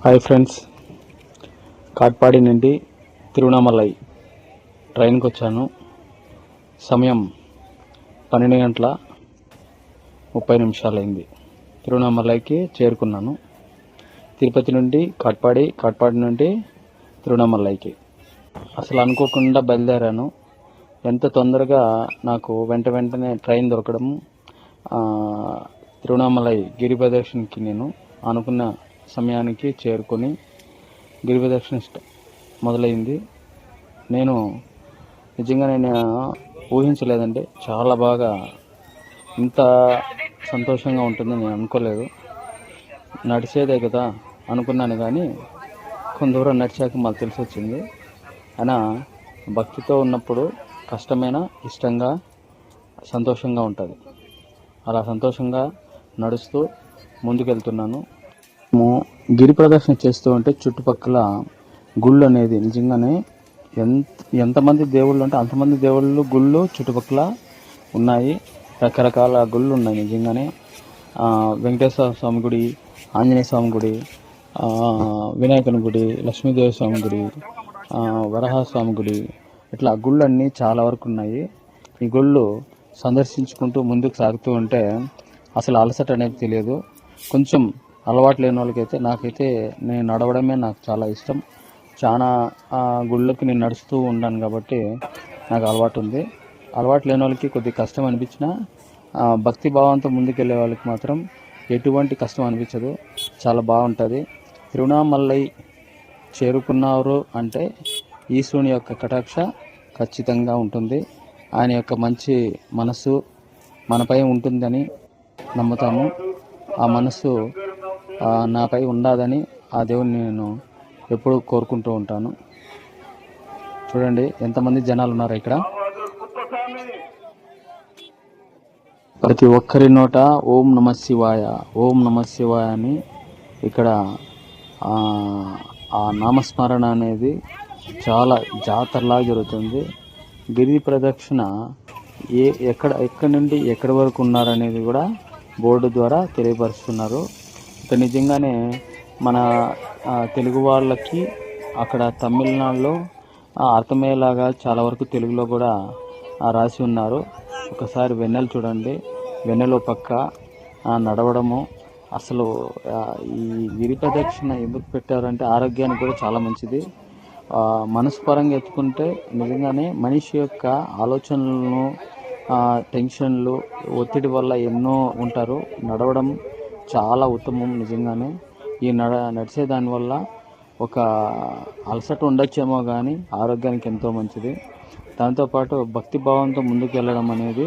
Hi friends, Katpadi నుండి తిరువణామలై ట్రైన్కి వచ్చాను. సమయం 12:30 అయింది. తిరువణామలైకి చేరుకున్నాను. తిరుపతి నుండి కాట్పాడి, కాట్పాడి నుండి తిరువణామలైకి అసలు అనుకోకుండా బయలుదేరాను. ఎంత తొందరగా నాకు వెంటనే ట్రైన్ దొరకడం, తిరువణామలై గిరి ప్రదక్షిణకి నేను అనుకున్న సమయానికి చేరుకొని గిరి ప్రదక్షిణ మొదలైంది. నేను ఊహించలేదండి, చాలా బాగా ఇంత సంతోషంగా ఉంటుందని నేను అనుకోలేదు. నడిచేదే కదా అనుకున్నాను, కానీ కొంత దూరం నడిచాక మాకు తెలిసి వచ్చింది. అయినా భక్తితో ఉన్నప్పుడు కష్టమైన ఇష్టంగా సంతోషంగా ఉంటుంది. అలా సంతోషంగా నడుస్తూ ముందుకెళ్తున్నాను. గిరి ప్రదక్షిణ చేస్తూ ఉంటే చుట్టుపక్కల గుళ్ళు అనేది నిజంగానే ఎంతమంది దేవుళ్ళు అంటే అంతమంది దేవుళ్ళు గుళ్ళు చుట్టుపక్కల ఉన్నాయి. రకరకాల గుళ్ళు ఉన్నాయి. నిజంగానే వెంకటేశ్వర స్వామి గుడి, ఆంజనేయ స్వామి గుడి, వినాయకుని గుడి, లక్ష్మీదేవి స్వామి గుడి, వరహస్వామి గుడి, ఇట్లా గుళ్ళన్నీ చాలా వరకు ఉన్నాయి. ఈ గుళ్ళు సందర్శించుకుంటూ ముందుకు సాగుతూ ఉంటే అసలు అలసట అనేది తెలియదు. కొంచెం అలవాటు లేని వాళ్ళకైతే, నేను నడవడమే నాకు చాలా ఇష్టం. చాలా గుళ్ళకి నేను నడుస్తూ ఉన్నాను కాబట్టి నాకు అలవాటు ఉంది. అలవాటు లేని వాళ్ళకి కొద్దిగా కష్టం అనిపించినా, భక్తి భావంతో ముందుకెళ్ళే వాళ్ళకి మాత్రం ఎటువంటి కష్టం అనిపించదు, చాలా బాగుంటుంది. తిరువణామలై చేరుకున్నారు అంటే ఈశ్వరుని యొక్క కటాక్ష ఖచ్చితంగా ఉంటుంది. ఆయన యొక్క మంచి మనసు మనపై ఉంటుందని నమ్ముతాము. ఆ మనసు నాపై ఉండాలని ఆ దేవుని నేను ఎప్పుడూ కోరుకుంటూ ఉంటాను. చూడండి ఎంతమంది జనాలు ఉన్నారు ఇక్కడ. ప్రతి ఒక్కరి నోట ఓం నమ శివాయ, ఓం నమ శివాయ అని ఇక్కడ ఆ నామస్మరణ అనేది చాలా జాతరలా జరుగుతుంది. గిరి ప్రదక్షిణ ఎక్కడి నుండి ఎక్కడి వరకు ఉన్నారనేది కూడా బోర్డు ద్వారా తెలియపరుస్తున్నారు. ఇక్కడ నిజంగానే మన తెలుగు వాళ్ళకి అక్కడ తమిళనాడులో అర్థమయ్యేలాగా చాలా వరకు తెలుగులో కూడా రాసి ఉన్నారు. ఒకసారి వెన్నెలు చూడండి, వెన్నెలో పక్క నడవడము. అసలు ఈ గిరి ప్రదక్షిణ ఎందుకు పెట్టారంటే ఆరోగ్యానికి కూడా చాలా మంచిది. మనస్పరంగా ఎత్తుకుంటే నిజంగానే మనిషి యొక్క ఆలోచనలను, టెన్షన్లు, ఒత్తిడి వల్ల ఎన్నో ఉంటారు. నడవడం చాలా ఉత్తమం. నిజంగానే ఈ నడిచే దానివల్ల ఒక అలసట ఉండొచ్చేమో కానీ ఆరోగ్యానికి ఎంతో మంచిది. దాంతోపాటు భక్తి భావంతో ముందుకు వెళ్ళడం అనేది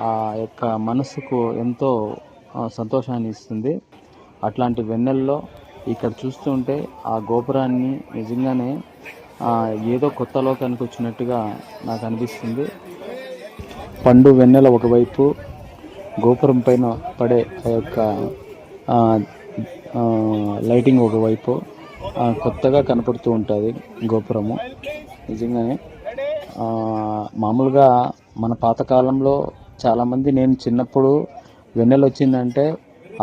ఆ యొక్క మనసుకు ఎంతో సంతోషాన్ని ఇస్తుంది. అట్లాంటి వెన్నెల్లో ఇక్కడ చూస్తుంటే ఆ గోపురాన్ని నిజంగానే ఏదో కొత్త లోకానికి వచ్చినట్టుగా నాకు అనిపిస్తుంది. పండు వెన్నెల ఒకవైపు, గోపురం పైన పడే ఆ యొక్క లైటింగ్ ఒకవైపు కొత్తగా కనపడుతూ ఉంటుంది గోపురము. నిజంగానే మామూలుగా మన పాతకాలంలో చాలామంది, నేను చిన్నప్పుడు వెన్నెల వచ్చిందంటే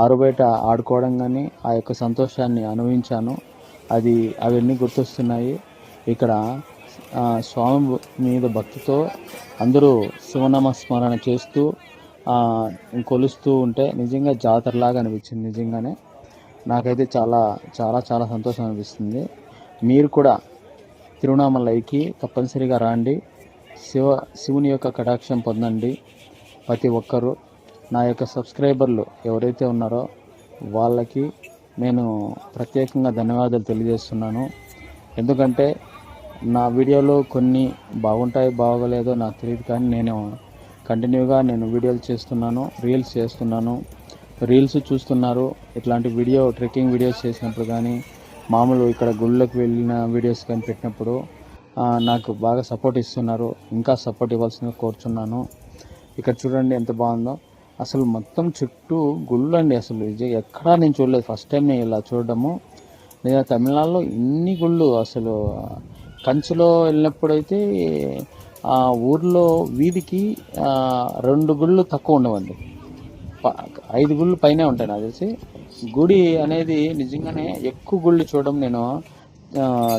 ఆరు బయట ఆడుకోవడం కానీ ఆ యొక్క సంతోషాన్ని అనుభవించాను. అవన్నీ గుర్తొస్తున్నాయి. ఇక్కడ స్వామి మీద భక్తితో అందరూ శివనామ స్మరణ చేస్తూ కొలుస్తూ ఉంటే నిజంగా జాతరలాగా అనిపించింది. నిజంగానే నాకైతే చాలా చాలా చాలా సంతోషం అనిపిస్తుంది. మీరు కూడా తిరువణామలైకి తప్పనిసరిగా రండి, శివుని యొక్క కటాక్షం పొందండి. ప్రతి ఒక్కరూ నా యొక్క సబ్స్క్రైబర్లు ఎవరైతే ఉన్నారో వాళ్ళకి నేను ప్రత్యేకంగా ధన్యవాదాలు తెలియజేస్తున్నాను. ఎందుకంటే నా వీడియోలు కొన్ని బాగుంటాయి, బాగోలేదో నాకు తెలియదు, కానీ నేను కంటిన్యూగా వీడియోలు చేస్తున్నాను, రీల్స్ చేస్తున్నాను. రీల్స్ చూస్తున్నారు. ఇట్లాంటి ట్రెక్కింగ్ వీడియోస్ చేసినప్పుడు కానీ, మామూలు ఇక్కడ గుళ్ళకి వెళ్ళిన వీడియోస్ కానీ పెట్టినప్పుడు నాకు బాగా సపోర్ట్ ఇస్తున్నారు. ఇంకా సపోర్ట్ ఇవ్వాల్సిందిగా కోరుచున్నాను. ఇక్కడ చూడండి ఎంత బాగుందో. అసలు మొత్తం చుట్టూ గుళ్ళు అండి. అసలు ఎక్కడా నేను చూడలేదు, ఫస్ట్ టైం నేను ఇలా చూడడము. లేదా తమిళనాడులో ఇన్ని గుళ్ళు, అసలు కంచిలో వెళ్ళినప్పుడైతే ఆ ఊర్లో వీధికి 2 గుళ్ళు తక్కువ ఉండవండి, 5 గుళ్ళు పైనే ఉంటాయి నాకు తెలిసి. గుడి అనేది నిజంగానే ఎక్కువ గుళ్ళు చూడడం నేను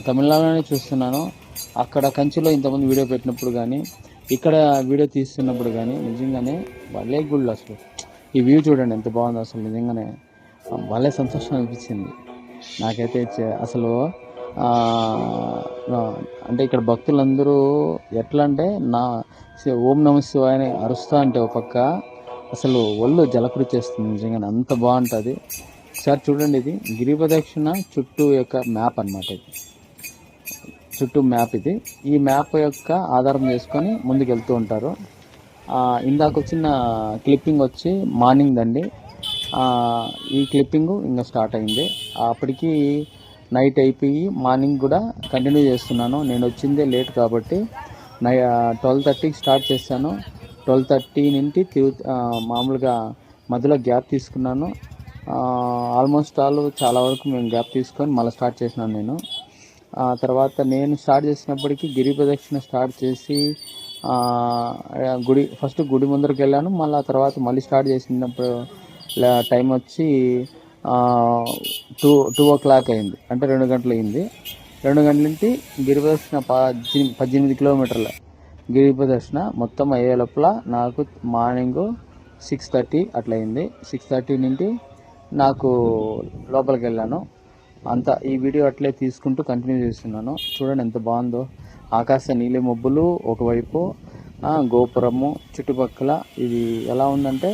తమిళనాడులోనే చూస్తున్నాను. అక్కడ కంచిలో ఇంతమంది వీడియో పెట్టినప్పుడు కానీ, ఇక్కడ వీడియో తీస్తున్నప్పుడు కానీ నిజంగానే భలే గుళ్ళు అసలు. ఈ వ్యూ చూడండి ఎంత బాగుందో అసలు. నిజంగానే భలే సంతోషం అనిపించింది నాకైతే. అసలు అంటే ఇక్కడ భక్తులందరూ ఎట్లా అంటే ఓం నమ శివాయ అని అరుస్తా అంటే ఒక పక్క అసలు ఒళ్ళు జలకృతి చేస్తుంది. నిజంగానే అంత బాగుంటుంది. ఒకసారి చూడండి, ఇది గిరి ప్రదక్షిణ చుట్టూ యొక్క మ్యాప్ అన్నమాట. ఇది చుట్టూ మ్యాప్. ఇది ఈ మ్యాప్ యొక్క ఆధారం చేసుకొని ముందుకు వెళ్తూ ఉంటారు. ఇందాక వచ్చిన క్లిప్పింగ్ వచ్చి మార్నింగ్ దండి. ఈ క్లిప్పింగ్ ఇంకా స్టార్ట్ అయింది. అప్పటికి నైట్ అయిపోయి మార్నింగ్ కూడా కంటిన్యూ చేస్తున్నాను. నేను వచ్చిందే లేట్ కాబట్టి 12:30కి స్టార్ట్ చేశాను. 12:30 నుండి మామూలుగా మధ్యలో గ్యాప్ తీసుకున్నాను. ఆల్మోస్ట్ చాలా వరకు మేము గ్యాప్ తీసుకొని మళ్ళీ స్టార్ట్ చేసినాను నేను. తర్వాత నేను స్టార్ట్ చేసినప్పటికీ గిరి ప్రదక్షిణ స్టార్ట్ చేసి ఫస్ట్ గుడి ముందరికి వెళ్ళాను. మళ్ళీ తర్వాత మళ్ళీ స్టార్ట్ చేసినప్పుడు టైం వచ్చి 2 o'clock అయింది. అంటే 2 గంటలు అయింది. 2 గంటల నుండి గిరి ప్రదక్షిణ 18 కిలోమీటర్ల గిరి ప్రదక్షిణ మొత్తం అయ్యే లోపల నాకు మార్నింగ్ 6:30 అట్లా అయింది. 6:30 నుండి నాకు లోపలికి వెళ్ళాను. అంతా ఈ వీడియో అట్లే తీసుకుంటూ కంటిన్యూ చేస్తున్నాను. చూడండి ఎంత బాగుందో. ఆకాశ నీలి మబ్బులు ఒకవైపు, గోపురము చుట్టుపక్కల. ఇది ఎలా ఉందంటే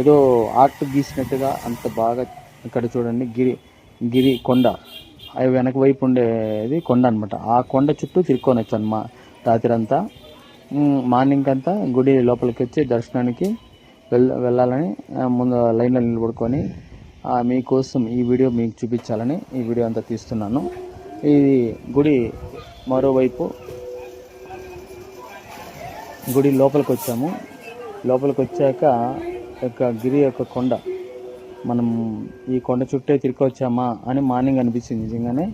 ఏదో ఆర్ట్ గీసినట్టుగా అంత బాగా. ఇక్కడ చూడండి గిరి కొండ, అవి వెనక వైపు ఉండేది కొండ అనమాట. ఆ కొండ చుట్టూ తిరుక్కొని వచ్చాను రాత్రి అంతా. మార్నింగ్ అంతా గుడి లోపలికి వచ్చి దర్శనానికి వెళ్ళాలని ముందు లైన్లో నిలబడుకొని మీకోసం ఈ వీడియో మీకు చూపించాలని ఈ వీడియో అంతా తీస్తున్నాను. ఇది గుడి మరోవైపు. గుడి లోపలికి వచ్చాము. లోపలికి వచ్చాక గిరి యొక్క కొండ, మనం ఈ కొండ చుట్టే తిరిగి వచ్చామా అని మార్నింగ్ అనిపించింది. నిజంగానే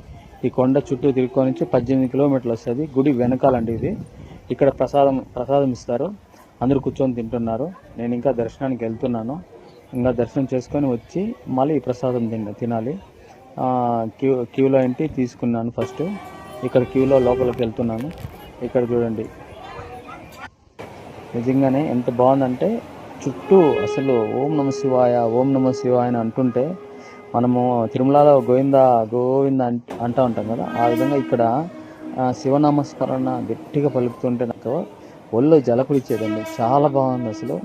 ఈ కొండ చుట్టూ తిరుక్కొని వచ్చి 18 కిలోమీటర్లు వస్తుంది. గుడి వెనకాలండి ఇది. ఇక్కడ ప్రసాదం ఇస్తారు. అందరూ కూర్చొని తింటున్నారు. నేను ఇంకా దర్శనానికి వెళ్తున్నాను. ఇంకా దర్శనం చేసుకొని వచ్చి మళ్ళీ ఈ ప్రసాదం తినాలి. క్యూలో ఏంటి తీసుకున్నాను ఫస్ట్. ఇక్కడ క్యూలో లోపలికి వెళ్తున్నాను. ఇక్కడ చూడండి నిజంగానే ఎంత బాగుందంటే చుట్టూ అసలు ఓం నమ శివాయ ఓం నమ శివాయ అని అంటుంటే మనము తిరుమలలో గోవింద అంటూ ఉంటాం కదా, ఆ విధంగా ఇక్కడ శివనామస్మరణ గట్టిగా పలుకుతుంటే నాకు ఒళ్ళు జలపులిచ్చేదండి. చాలా బాగుంది అసలు.